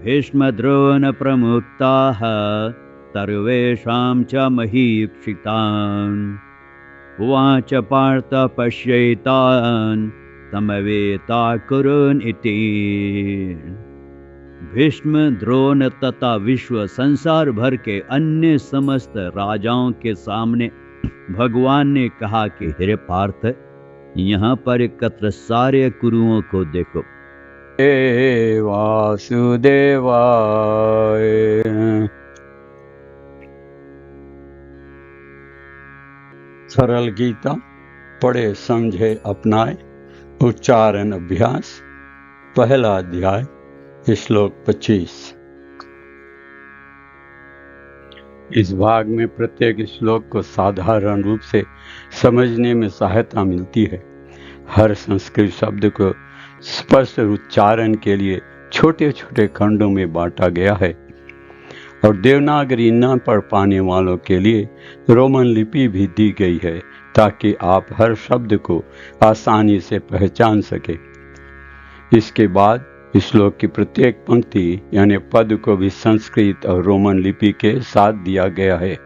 भीष्मद्रोणप्रमुक्ताः सर्वेषां च महीक्षितान्। उवाच पार्थ पश्यैतान् समवेता कुरुन् इति। भीष्म, द्रोण तथा विश्व संसार भर के अन्य समस्त राजाओं के सामने भगवान ने कहा कि हे पार्थ, यहाँ पर एकत्र सारे कुरुओं को देखो। वासुदेवाय। सरल गीता पढ़े समझे अपनाए उच्चारण अभ्यास। पहला अध्याय श्लोक 25। इस भाग में प्रत्येक श्लोक को साधारण रूप से समझने में सहायता मिलती है। हर संस्कृत शब्द को स्पष्ट उच्चारण के लिए छोटे छोटे खंडों में बांटा गया है और देवनागरी न पढ़ पाने वालों के लिए रोमन लिपि भी दी गई है ताकि आप हर शब्द को आसानी से पहचान सके। इसके बाद श्लोक की प्रत्येक पंक्ति यानी पद को भी संस्कृत और रोमन लिपि के साथ दिया गया है।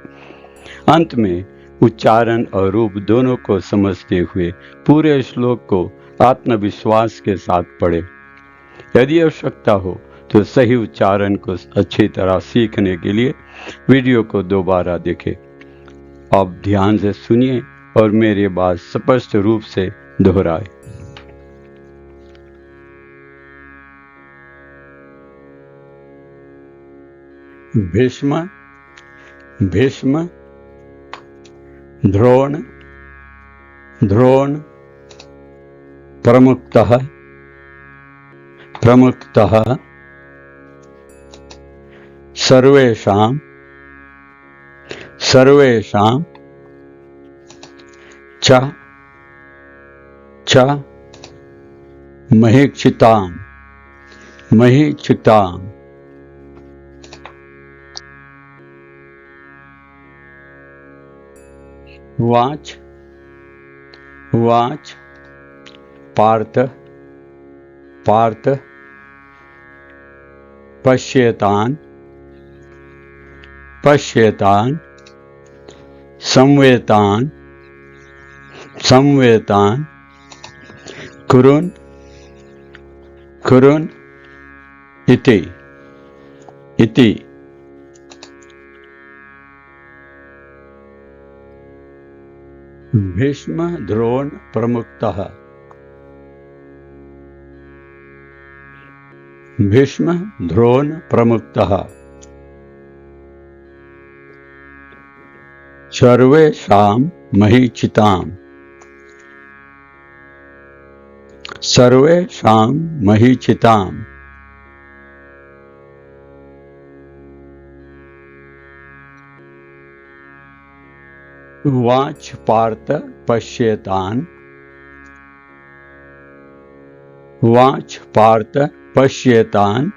अंत में उच्चारण और रूप दोनों को समझते हुए पूरे श्लोक को आत्मविश्वास के साथ पढ़ें। यदि आवश्यकता हो तो सही उच्चारण को अच्छी तरह सीखने के लिए वीडियो को दोबारा देखें। अब ध्यान से सुनिए और मेरी बात स्पष्ट रूप से दोहराए। भीष्म, भीष्म, द्रोण, द्रोण, प्रमुक्तः, प्रमुक्तः, सर्वेषां, सर्वेषां च, च, महीक्षितां, महीक्षितां। वाच, वाच, पार्थ, पार्थ, पश्येतान्, पश्येतान्, संवेतान्, संवेतान्, कुरुन्, कुरुन् इति, इति। भीष्म, द्रोण, प्रमुक्तः। भीष्म, द्रोण, प्रमुक्तः। सर्वेषां महीक्षितां, सर्वेषां महीक्षितां। वाच पार्थ पश्येतान्, वाच पार्थ पश्येतान्,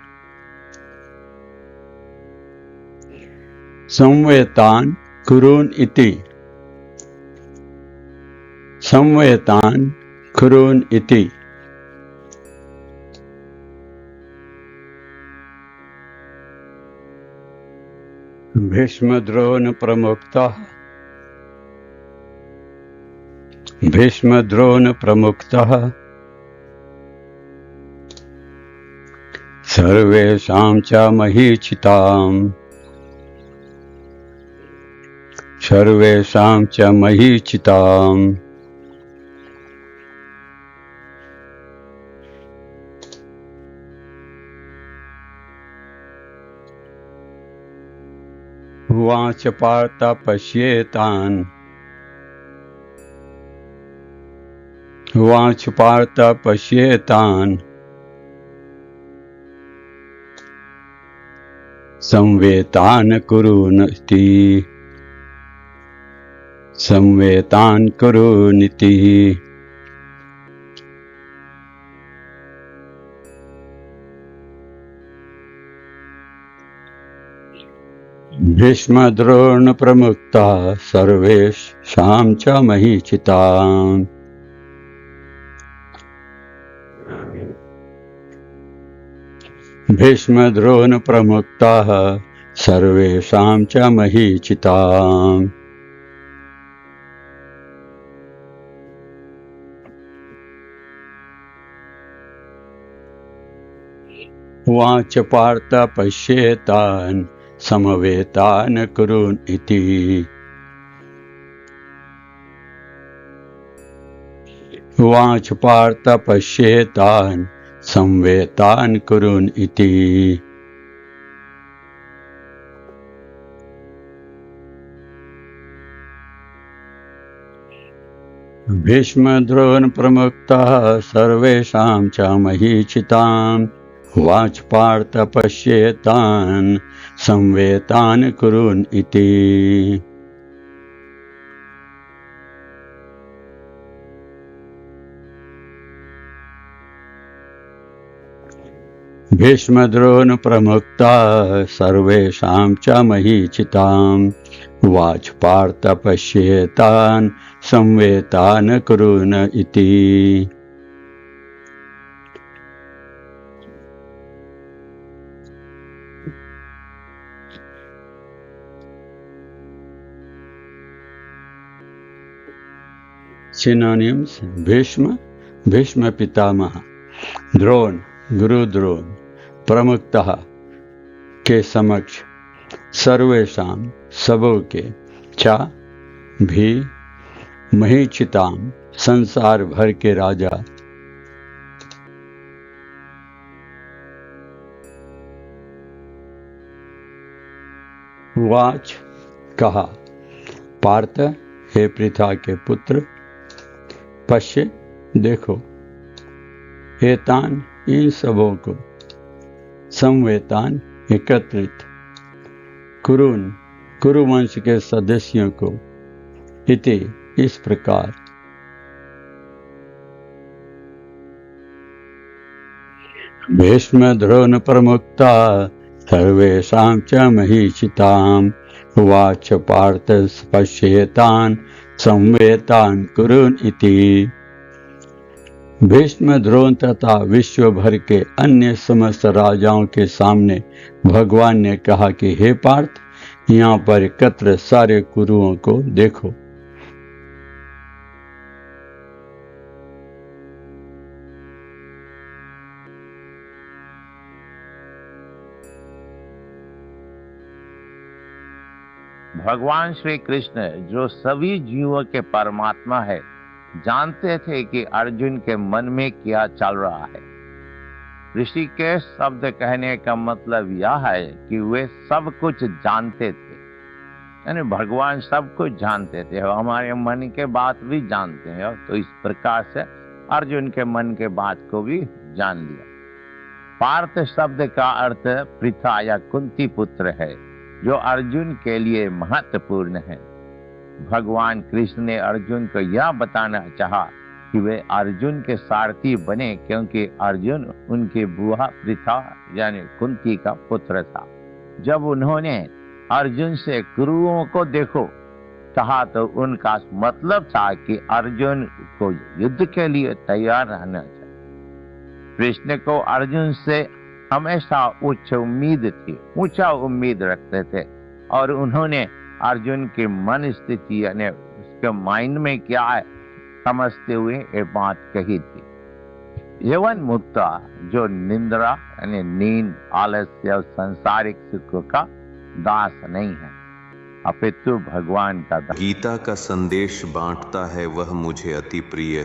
संवेतान् कुरुन् इति, संवेतान् कुरुन् इति। भीष्म, द्रोण, प्रमुक्तः। भीष्म, द्रोण, प्रमुक्तः। सर्वेषां च महीक्षिताम्, सर्वेषां च महीक्षिताम्। वाच पार्थ पश्येतान्, वाच पार्थ पश्येतान्, संवेतान् कुरुन् इति, संवेतान् कुरुन् इति। भीष्म, द्रोण, प्रमुक्तः। सर्वेषां च महीक्षिताम्। भीष्म द्रोण प्रमुक्ताः सर्वेषां च महीचिताम्। उवाच पार्थ पश्येतान् समवेतान् कुरून् इति। उवाच पार्थ पश्येतान् समवेतान् कुरून् इति। भीष्म द्रोण प्रमुक्ताः सर्वेषां च महीचिताम्। उवाच पार्थ पश्येतान् समवेतान् कुरून् इति। भीष्म द्रोण प्रमुक्ताः सर्वेषां च महीचिताम्। उवाच पार्थ पश्येतान् समवेतान् कुरून् इति। Synonyms: भीष्म भीष्म पितामह, द्रोण गुरु द्रोण, प्रमुक्तः के समक्ष, सर्वेषां सबों के, चा भी, महीचिताम संसार भर के राजा। वाच कहा, पार्थ हे पृथा के पुत्र, पश्य देखो, एतान इन सबों को, समवेतान एकत्रित, कुरुन कुरुवंश के सदस्यों को, इति इस प्रकार, भीष्म द्रोण प्रमुक्ता सर्वेषां च महीचिताम्। उवाच पार्थ पश्येतान् समवेतान् कुरून् इति। भीष्म द्रोण तथा विश्व भर के अन्य समस्त राजाओं के सामने भगवान ने कहा कि हे पार्थ, यहाँ पर एकत्र सारे कुरुओं को देखो। भगवान श्री कृष्ण जो सभी जीवों के परमात्मा है, जानते थे कि अर्जुन के मन में क्या चल रहा है। ऋषिकेश शब्द कहने का मतलब यह है कि वे सब कुछ जानते थे, यानी भगवान सब कुछ जानते थे, हमारे मन के बात भी जानते हैं। तो इस प्रकार से अर्जुन के मन के बात को भी जान लिया। पार्थ शब्द का अर्थ पृथा या कुंती पुत्र है, जो अर्जुन के लिए महत्वपूर्ण है। भगवान कृष्ण ने अर्जुन को यह बताना चाहा कि वे अर्जुन के सारथी बने, क्योंकि अर्जुन उनकी बुआ पृथा यानी कुंती का पुत्र था। जब उन्होंने अर्जुन से गुरुओं को देखो कहा, तो उनका मतलब था कि अर्जुन को युद्ध के लिए तैयार रहना चाहिए। कृष्ण को अर्जुन से हमेशा उच्च उम्मीद थी, ऊंचा उम्मीद रखते थे, और उन्होंने अर्जुन की मन स्थिति यानी उसके माइंड में क्या है समझते हुए ये बात कही थी। यवन मुक्ता जो निंद्रा यानी नींद, आलस्य और सांसारिक सुख का दास नहीं है, अपितु भगवान का दास। गीता का संदेश बांटता है वह मुझे अति प्रिय